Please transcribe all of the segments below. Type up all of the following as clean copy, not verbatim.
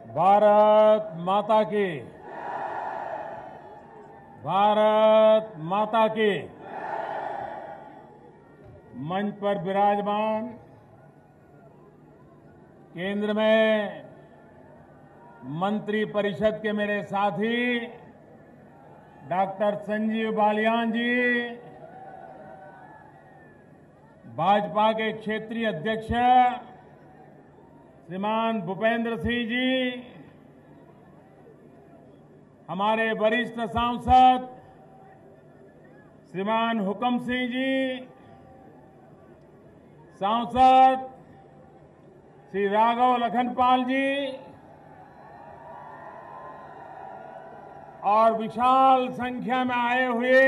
भारत माता की। भारत माता की। मंच पर विराजमान केंद्र में मंत्री परिषद के मेरे साथी डॉक्टर संजीव बालियान जी, भाजपा के क्षेत्रीय अध्यक्ष श्रीमान भूपेंद्र सिंह जी, हमारे वरिष्ठ सांसद श्रीमान हुकम सिंह जी, सांसद श्री राघव लखनपाल जी और विशाल संख्या में आए हुए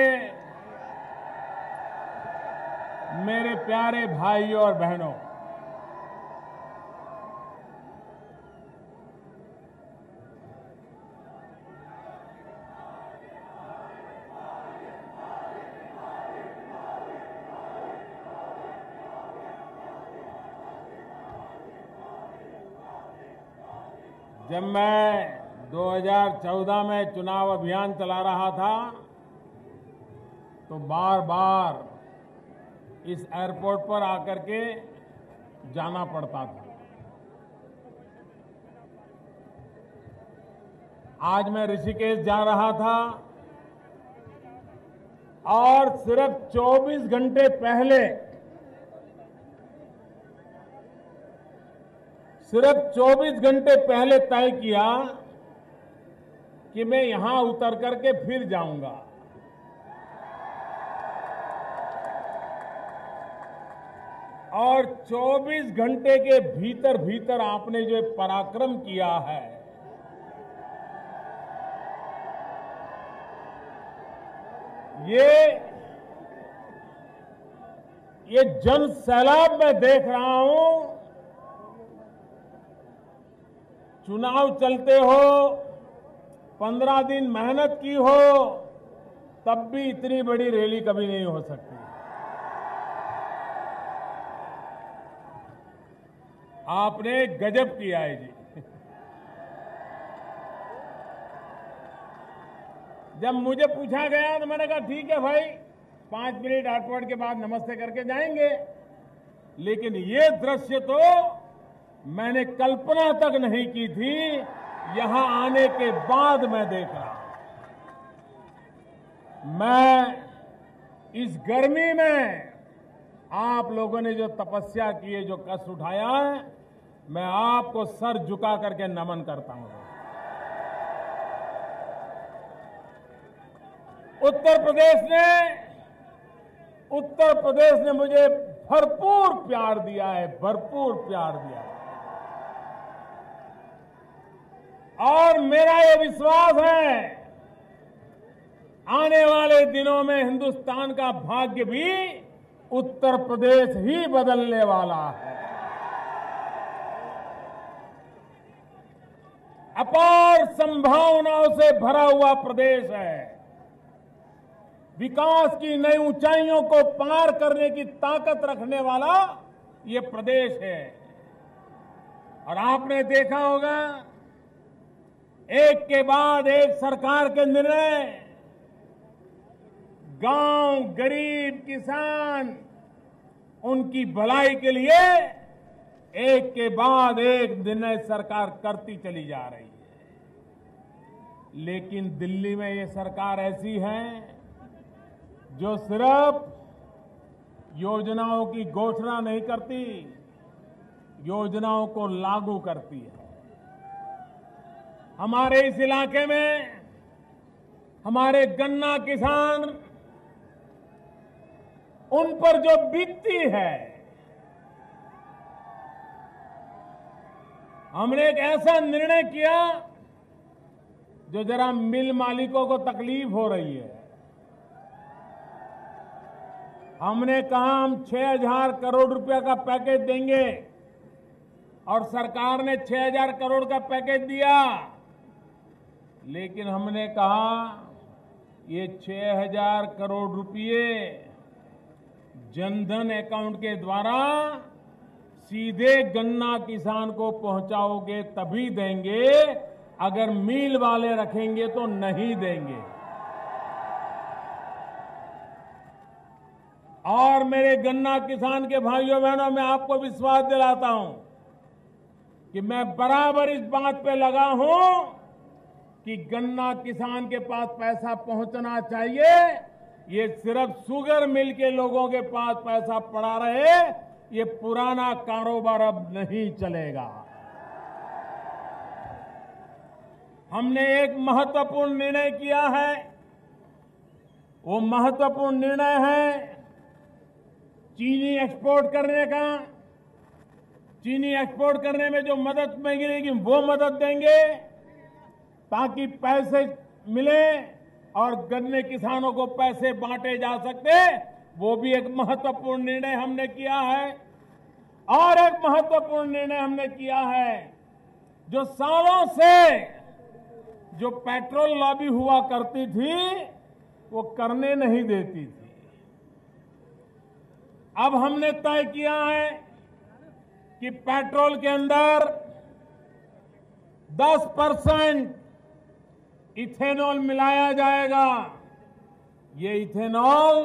मेरे प्यारे भाइयों और बहनों, जब मैं 2014 में चुनाव अभियान चला रहा था तो बार बार इस एयरपोर्ट पर आकर के जाना पड़ता था। आज मैं ऋषिकेश जा रहा था और सिर्फ 24 घंटे पहले तय किया कि मैं यहां उतर करके फिर जाऊंगा। और 24 घंटे के भीतर भीतर आपने जो पराक्रम किया है, ये जन सैलाब मैं देख रहा हूं। चुनाव चलते हो, 15 दिन मेहनत की हो, तब भी इतनी बड़ी रैली कभी नहीं हो सकती। आपने गजब किया है जी। जब मुझे पूछा गया तो मैंने कहा ठीक है भाई, 5 मिनट एयरपोर्ट के बाद नमस्ते करके जाएंगे। लेकिन ये दृश्य तो मैंने कल्पना तक नहीं की थी, यहां आने के बाद मैं देख रहा हूं। मैं इस गर्मी में आप लोगों ने जो तपस्या की है, जो कष्ट उठाया है, मैं आपको सर झुका करके नमन करता हूं। उत्तर प्रदेश ने मुझे भरपूर प्यार दिया है, भरपूर प्यार दिया है। और मेरा ये विश्वास है, आने वाले दिनों में हिंदुस्तान का भाग्य भी उत्तर प्रदेश ही बदलने वाला है। अपार संभावनाओं से भरा हुआ प्रदेश है। विकास की नई ऊंचाइयों को पार करने की ताकत रखने वाला ये प्रदेश है। और आपने देखा होगा, एक के बाद एक सरकार के निर्णय, गांव, गरीब, किसान, उनकी भलाई के लिए एक के बाद एक निर्णय सरकार करती चली जा रही है। लेकिन दिल्ली में ये सरकार ऐसी है जो सिर्फ योजनाओं की घोषणा नहीं करती, योजनाओं को लागू करती है। हमारे इस इलाके में हमारे गन्ना किसान, उन पर जो बीतती है, हमने एक ऐसा निर्णय किया जो जरा मिल मालिकों को तकलीफ हो रही है। हमने कहा हम 6,000 करोड़ रुपया का पैकेज देंगे और सरकार ने 6,000 करोड़ का पैकेज दिया। लेकिन हमने कहा ये 6,000 करोड़ रुपये जनधन अकाउंट के द्वारा सीधे गन्ना किसान को पहुंचाओगे तभी देंगे, अगर मिल वाले रखेंगे तो नहीं देंगे। और मेरे गन्ना किसान के भाइयों बहनों, मैं आपको विश्वास दिलाता हूं कि मैं बराबर इस बात पे लगा हूं कि गन्ना किसान के पास पैसा पहुंचना चाहिए। ये सिर्फ शुगर मिल के लोगों के पास पैसा पड़ा रहे, ये पुराना कारोबार अब नहीं चलेगा। हमने एक महत्वपूर्ण निर्णय किया है। वो महत्वपूर्ण निर्णय है चीनी एक्सपोर्ट करने का। चीनी एक्सपोर्ट करने में जो मदद मिलेगी वो मदद देंगे, ताकि पैसे मिले और गन्ने किसानों को पैसे बांटे जा सकते। वो भी एक महत्वपूर्ण निर्णय हमने किया है। और एक महत्वपूर्ण निर्णय हमने किया है, जो सालों से जो पेट्रोल लॉबी हुआ करती थी वो करने नहीं देती थी। अब हमने तय किया है कि पेट्रोल के अंदर 10% इथेनॉल मिलाया जाएगा। ये इथेनॉल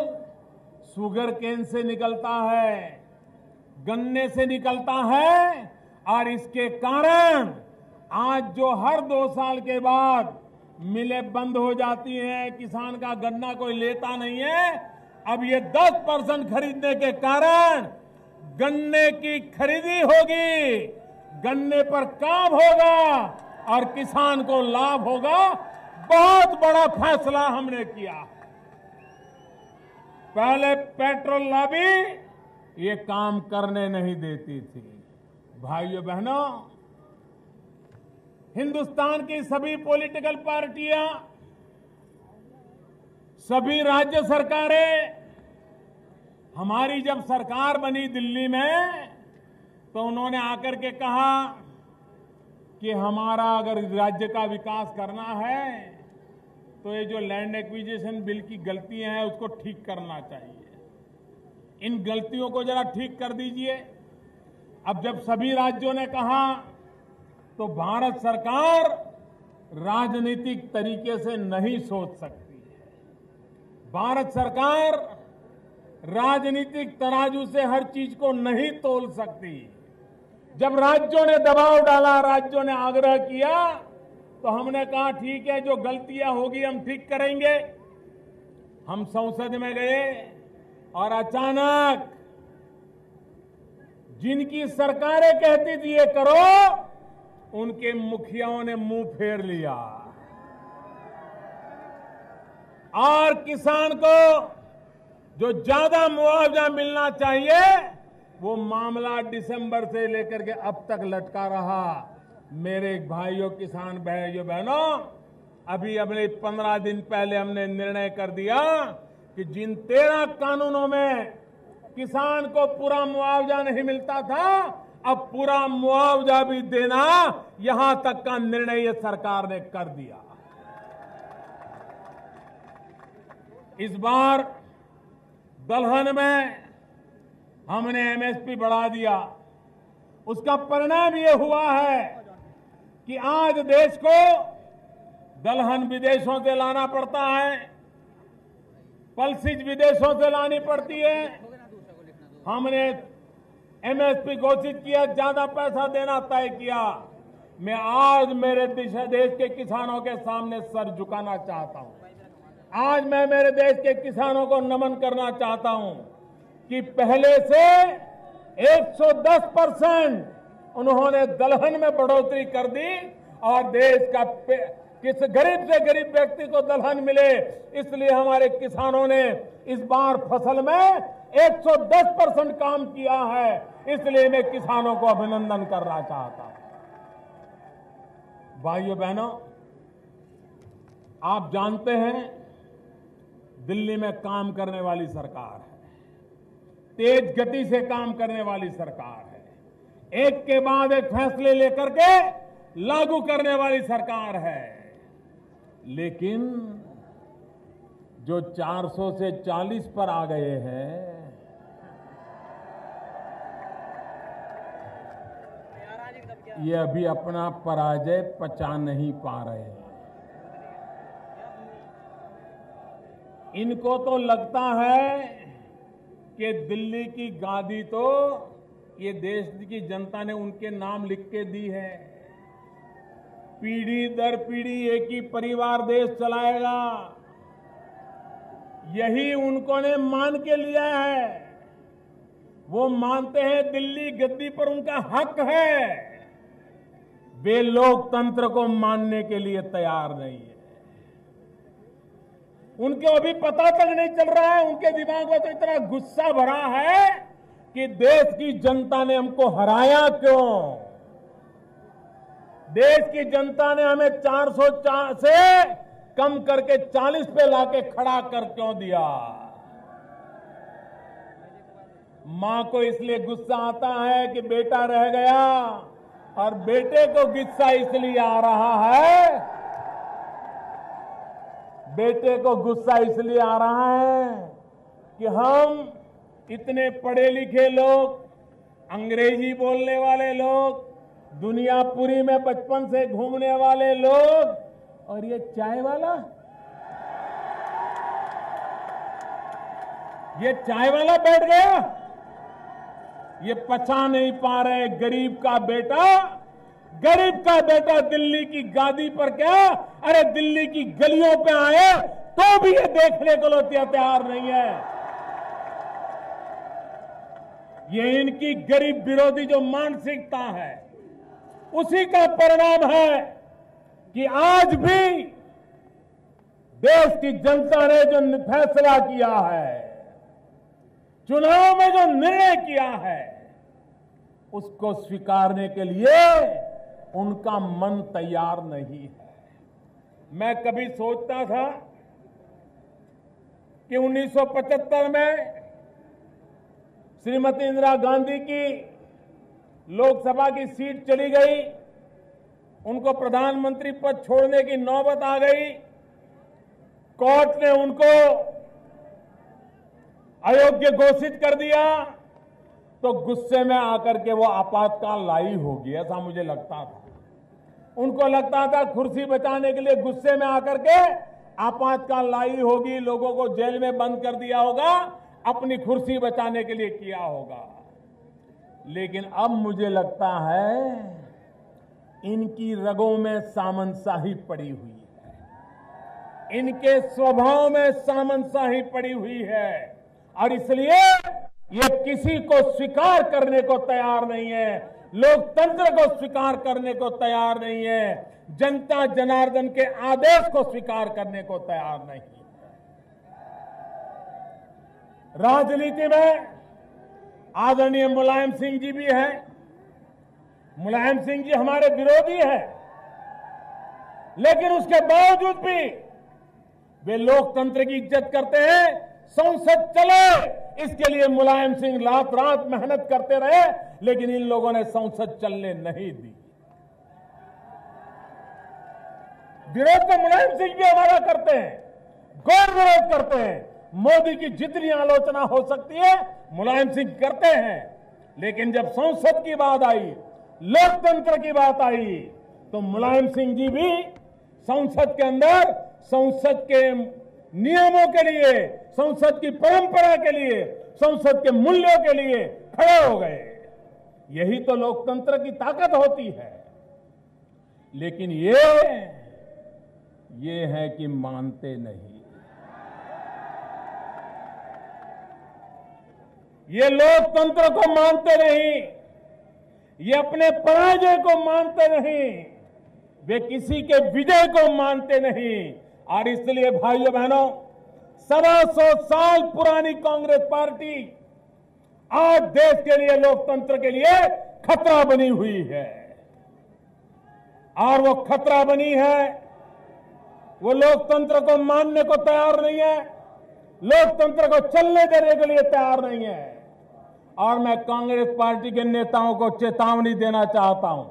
शुगर केन से निकलता है, गन्ने से निकलता है, और इसके कारण आज जो हर 2 साल के बाद मिलें बंद हो जाती हैं, किसान का गन्ना कोई लेता नहीं है, अब ये 10% खरीदने के कारण गन्ने की खरीदी होगी, गन्ने पर काम होगा और किसान को लाभ होगा। बहुत बड़ा फैसला हमने किया। पहले पेट्रोल लॉबी ये काम करने नहीं देती थी। भाइयों बहनों, हिंदुस्तान की सभी पॉलिटिकल पार्टियां, सभी राज्य सरकारें, हमारी जब सरकार बनी दिल्ली में तो उन्होंने आकर के कहा कि हमारा अगर राज्य का विकास करना है तो ये जो लैंड एक्विजिशन बिल की गलतियां हैं उसको ठीक करना चाहिए। इन गलतियों को जरा ठीक कर दीजिए। अब जब सभी राज्यों ने कहा तो भारत सरकार राजनीतिक तरीके से नहीं सोच सकती है। भारत सरकार राजनीतिक तराजू से हर चीज को नहीं तोल सकती। जब राज्यों ने दबाव डाला, राज्यों ने आग्रह किया, तो हमने कहा ठीक है, जो गलतियां होगी हम ठीक करेंगे। हम संसद में गए और अचानक जिनकी सरकारें कहती थी ये करो, उनके मुखियाओं ने मुंह फेर लिया और किसान को जो ज्यादा मुआवजा मिलना चाहिए वो मामला दिसंबर से लेकर के अब तक लटका रहा। मेरे भाइयों, किसान भाइयों बहनों, अभी अपने 15 दिन पहले हमने निर्णय कर दिया कि जिन 13 कानूनों में किसान को पूरा मुआवजा नहीं मिलता था, अब पूरा मुआवजा भी देना, यहां तक का निर्णय ये सरकार ने कर दिया। इस बार दलहन में हमने एमएसपी बढ़ा दिया। उसका परिणाम ये हुआ है कि आज देश को दलहन विदेशों से लाना पड़ता है, पल्सेज विदेशों से लानी पड़ती है। हमने एमएसपी घोषित किया, ज्यादा पैसा देना तय किया। मैं आज मेरे देश के किसानों के सामने सर झुकाना चाहता हूं। आज मैं मेरे देश के किसानों को नमन करना चाहता हूं कि पहले से 110% उन्होंने दलहन में बढ़ोतरी कर दी और देश का किस गरीब से गरीब व्यक्ति को दलहन मिले, इसलिए हमारे किसानों ने इस बार फसल में 110% काम किया है। इसलिए मैं किसानों को अभिनंदन करना चाहता हूं। भाइयों बहनों, आप जानते हैं दिल्ली में काम करने वाली सरकार है, तेज गति से काम करने वाली सरकार है, एक के बाद एक फैसले लेकर के लागू करने वाली सरकार है। लेकिन जो 400 से 40 पर आ गए हैं, ये अभी अपना पराजय पचा नहीं पा रहे हैं। इनको तो लगता है कि दिल्ली की गादी तो ये देश की जनता ने उनके नाम लिख के दी है। पीढ़ी दर पीढ़ी एक ही परिवार देश चलाएगा, यही उनको ने मान के लिया है। वो मानते हैं दिल्ली गद्दी पर उनका हक है, वे लोकतंत्र को मानने के लिए तैयार नहीं है। उनको अभी पता तक नहीं चल रहा है, उनके दिमाग में तो इतना गुस्सा भरा है कि देश की जनता ने हमको हराया क्यों, देश की जनता ने हमें 404 से कम करके 40 पे लाके खड़ा कर क्यों दिया। मां को इसलिए गुस्सा आता है कि बेटा रह गया, और बेटे को गुस्सा इसलिए आ रहा है, बेटे को गुस्सा इसलिए आ रहा है कि हम इतने पढ़े लिखे लोग, अंग्रेजी बोलने वाले लोग, दुनियापुरी में बचपन से घूमने वाले लोग, और ये चाय वाला, ये चाय वाला बैठ गया। ये पचा नहीं पा रहे गरीब का बेटा, गरीब का बेटा दिल्ली की गादी पर क्या, अरे दिल्ली की गलियों पे आए तो भी ये देखने को तैयार नहीं है। ये इनकी गरीब विरोधी जो मानसिकता है, उसी का परिणाम है कि आज भी देश की जनता ने जो फैसला किया है, चुनाव में जो निर्णय किया है, उसको स्वीकारने के लिए उनका मन तैयार नहीं है। मैं कभी सोचता था कि 1975 में श्रीमती इंदिरा गांधी की लोकसभा की सीट चली गई, उनको प्रधानमंत्री पद छोड़ने की नौबत आ गई, कोर्ट ने उनको अयोग्य घोषित कर दिया, तो गुस्से में आकर के वो आपातकाल लाई होगी, ऐसा मुझे लगता था। उनको लगता था कुर्सी बचाने के लिए गुस्से में आकर के आपातकाल लाई होगी, लोगों को जेल में बंद कर दिया होगा, अपनी कुर्सी बचाने के लिए किया होगा। लेकिन अब मुझे लगता है इनकी रगों में सामंतशाही पड़ी हुई है, इनके स्वभाव में सामंतशाही पड़ी हुई है, और इसलिए ये किसी को स्वीकार करने को तैयार नहीं है, लोकतंत्र को स्वीकार करने को तैयार नहीं है, जनता जनार्दन के आदेश को स्वीकार करने को तैयार नहीं है। राजनीति में आदरणीय मुलायम सिंह जी भी हैं। मुलायम सिंह जी हमारे विरोधी हैं, लेकिन उसके बावजूद भी वे लोकतंत्र की इज्जत करते हैं। संसद चले इसके लिए मुलायम सिंह रात रात मेहनत करते रहे, लेकिन इन लोगों ने संसद चलने नहीं दी। विरोध तो मुलायम सिंह भी हमारा करते हैं, गौर विरोध करते हैं। मोदी की जितनी आलोचना हो सकती है मुलायम सिंह करते हैं, लेकिन जब संसद की बात आई, लोकतंत्र की बात आई, तो मुलायम सिंह जी भी संसद के अंदर संसद के नियमों के लिए, संसद की परंपरा के लिए, संसद के मूल्यों के लिए खड़े हो गए। यही तो लोकतंत्र की ताकत होती है। लेकिन ये है कि मानते नहीं, ये लोकतंत्र को मानते नहीं, ये अपने पराजय को मानते नहीं, वे किसी के विजय को मानते नहीं। और इसलिए भाइयों बहनों, 125 साल पुरानी कांग्रेस पार्टी आज देश के लिए, लोकतंत्र के लिए खतरा बनी हुई है। और वो खतरा बनी है, वो लोकतंत्र को मानने को तैयार नहीं है, लोकतंत्र को चलने देने के लिए तैयार नहीं है। और मैं कांग्रेस पार्टी के नेताओं को चेतावनी देना चाहता हूं,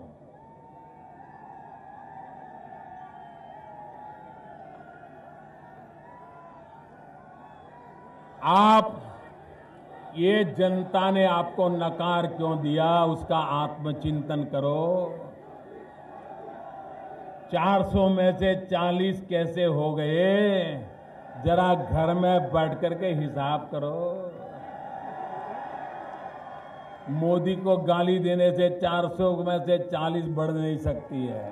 आप, ये जनता ने आपको नकार क्यों दिया, उसका आत्मचिंतन करो। 400 में से 40 कैसे हो गए, जरा घर में बैठ करके हिसाब करो। मोदी को गाली देने से 400 में से 40 बढ़ नहीं सकती है।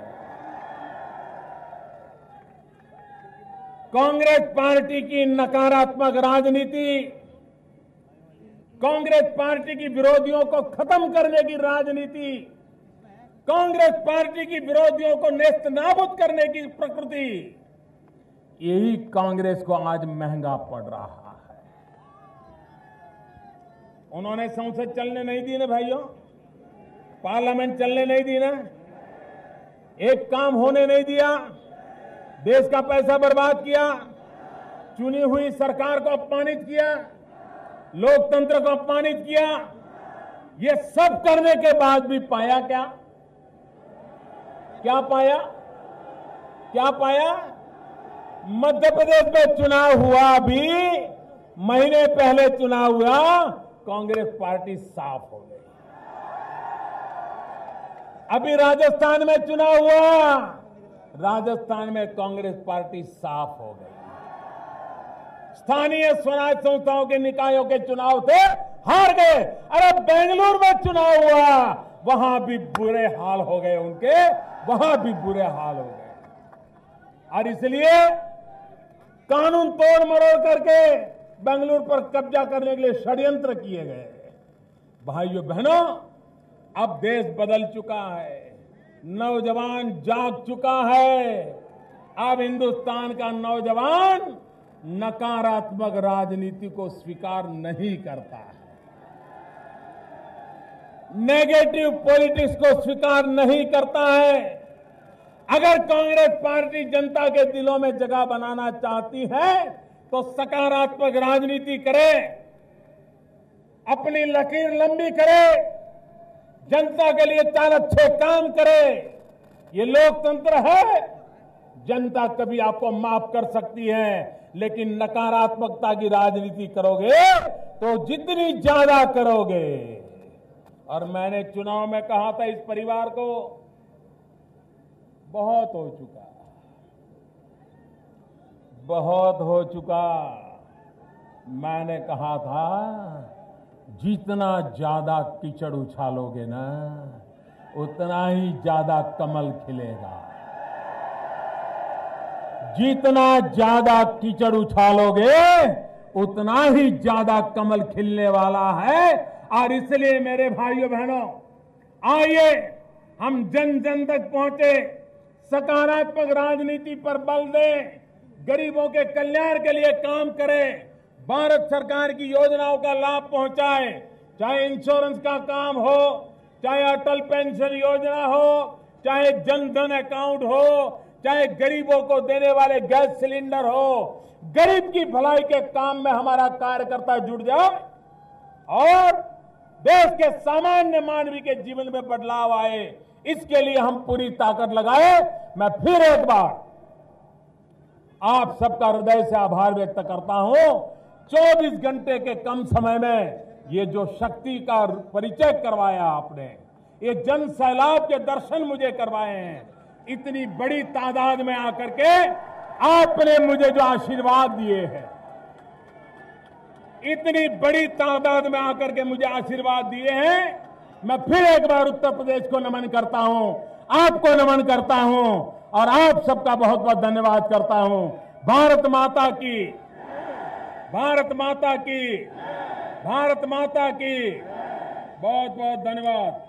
कांग्रेस पार्टी की नकारात्मक राजनीति, कांग्रेस पार्टी की विरोधियों को खत्म करने की राजनीति, कांग्रेस पार्टी की विरोधियों को नेस्त नाबूद करने की प्रकृति, यही कांग्रेस को आज महंगा पड़ रहा है। उन्होंने संसद चलने नहीं दी ना भाइयों, पार्लियामेंट चलने नहीं दी ना, एक काम होने नहीं दिया, देश का पैसा बर्बाद किया, चुनी हुई सरकार को अपमानित किया, लोकतंत्र को अपमानित किया। ये सब करने के बाद भी पाया क्या? क्या पाया? क्या पाया? मध्य प्रदेश में चुनाव हुआ, अभी महीने पहले चुनाव हुआ, कांग्रेस पार्टी साफ हो गई। अभी राजस्थान में चुनाव हुआ, राजस्थान में कांग्रेस पार्टी साफ हो गई। स्थानीय स्वराज संस्थाओं के निकायों के चुनाव थे, हार गए। अरे बेंगलुरु में चुनाव हुआ, वहां भी बुरे हाल हो गए उनके, वहां भी बुरे हाल हो गए। और इसलिए कानून तोड़ मरोड़ करके बेंगलुरु पर कब्जा करने के लिए षड्यंत्र किए गए। भाइयों बहनों, अब देश बदल चुका है, नौजवान जाग चुका है। अब हिंदुस्तान का नौजवान नकारात्मक राजनीति को स्वीकार नहीं करता है, नेगेटिव पॉलिटिक्स को स्वीकार नहीं करता है। अगर कांग्रेस पार्टी जनता के दिलों में जगह बनाना चाहती है तो सकारात्मक राजनीति करे, अपनी लकीर लंबी करे, जनता के लिए 4 अच्छे काम करे। ये लोकतंत्र है, जनता कभी आपको माफ कर सकती है, लेकिन नकारात्मकता की राजनीति करोगे तो जितनी ज्यादा करोगे। और मैंने चुनाव में कहा था इस परिवार को, बहुत हो चुका, बहुत हो चुका। मैंने कहा था जितना ज्यादा कीचड़ उछालोगे ना, उतना ही ज्यादा कमल खिलेगा। जितना ज्यादा कीचड़ उछालोगे उतना ही ज्यादा कमल खिलने वाला है। और इसलिए मेरे भाइयों बहनों, आइए हम जन जन तक पहुंचे, सकारात्मक राजनीति पर बल दें, गरीबों के कल्याण के लिए काम करें, भारत सरकार की योजनाओं का लाभ पहुंचाए, चाहे इंश्योरेंस का काम हो, चाहे अटल पेंशन योजना हो, चाहे जन धन अकाउंट हो, चाहे गरीबों को देने वाले गैस सिलेंडर हो। गरीब की भलाई के काम में हमारा कार्यकर्ता जुड़ जाए और देश के सामान्य मानवी के जीवन में बदलाव आए, इसके लिए हम पूरी ताकत लगाए। मैं फिर एक बार आप सबका हृदय से आभार व्यक्त करता हूं। 24 घंटे के कम समय में ये जो शक्ति का परिचय करवाया आपने, ये जन सैलाब के दर्शन मुझे करवाए हैं, इतनी बड़ी तादाद में आकर के आपने मुझे जो आशीर्वाद दिए हैं, इतनी बड़ी तादाद में आकर के मुझे आशीर्वाद दिए हैं, मैं फिर एक बार उत्तर प्रदेश को नमन करता हूं, आपको नमन करता हूं और आप सबका बहुत बहुत धन्यवाद करता हूं। भारत माता की, भारत माता की, भारत माता की, बहुत बहुत धन्यवाद।